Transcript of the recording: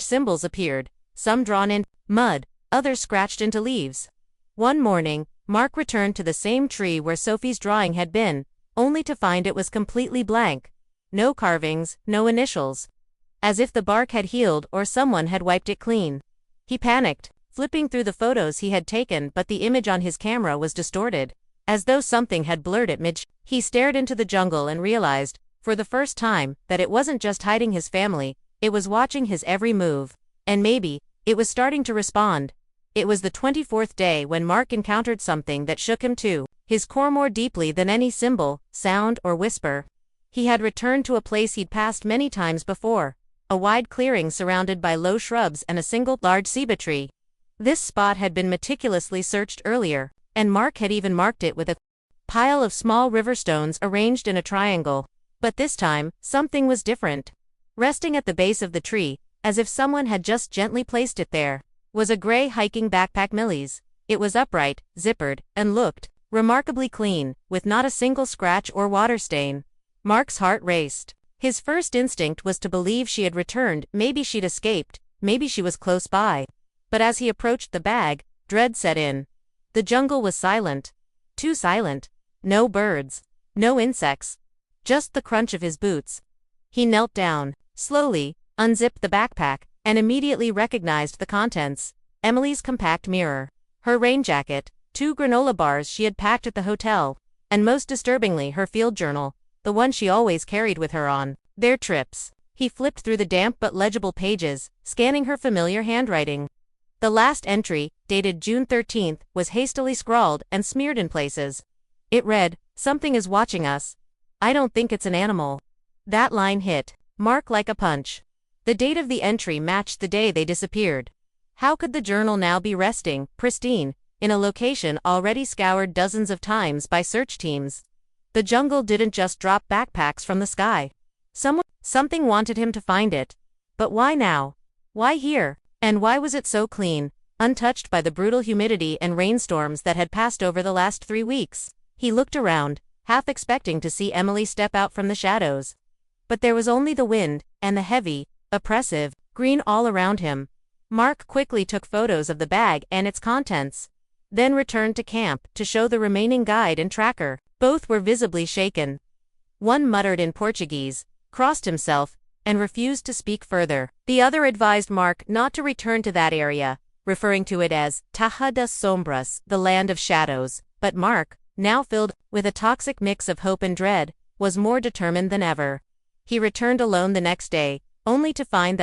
Symbols appeared, some drawn in mud, others scratched into leaves. One morning, Mark returned to the same tree where Sophie's drawing had been, only to find it was completely blank. No carvings, no initials. As if the bark had healed or someone had wiped it clean. He panicked, flipping through the photos he had taken, but the image on his camera was distorted, as though something had blurred it mid. He stared into the jungle and realized, for the first time, that it wasn't just hiding his family, it was watching his every move. And maybe, it was starting to respond. It was the 24th day when Mark encountered something that shook him to his core more deeply than any symbol, sound, or whisper. He had returned to a place he'd passed many times before, a wide clearing surrounded by low shrubs and a single large ceiba tree. This spot had been meticulously searched earlier, and Mark had even marked it with a pile of small river stones arranged in a triangle. But this time, something was different. Resting at the base of the tree, as if someone had just gently placed it there, was a gray hiking backpack Millie's. It was upright, zippered, and looked remarkably clean, with not a single scratch or water stain. Mark's heart raced. His first instinct was to believe she had returned, maybe she'd escaped, maybe she was close by. But as he approached the bag, dread set in. The jungle was silent. Too silent. No birds. No insects. Just the crunch of his boots. He knelt down, slowly, unzipped the backpack, and immediately recognized the contents. Emily's compact mirror. Her rain jacket, 2 granola bars she had packed at the hotel, and most disturbingly her field journal, the one she always carried with her on their trips. He flipped through the damp but legible pages, scanning her familiar handwriting. The last entry, dated June 13th, was hastily scrawled and smeared in places. It read, "Something is watching us. I don't think it's an animal." That line hit Mark like a punch. The date of the entry matched the day they disappeared. How could the journal now be resting, pristine, in a location already scoured dozens of times by search teams? The jungle didn't just drop backpacks from the sky. Something wanted him to find it. But why now? Why here? And why was it so clean, untouched by the brutal humidity and rainstorms that had passed over the last 3 weeks? He looked around, half expecting to see Emily step out from the shadows. But there was only the wind, and the heavy, oppressive, green all around him. Mark quickly took photos of the bag and its contents, then returned to camp to show the remaining guide and tracker. Both were visibly shaken. One muttered in Portuguese, crossed himself, and refused to speak further. The other advised Mark not to return to that area, referring to it as Terra das Sombras, the land of shadows. But Mark, now filled with a toxic mix of hope and dread, was more determined than ever. He returned alone the next day, only to find that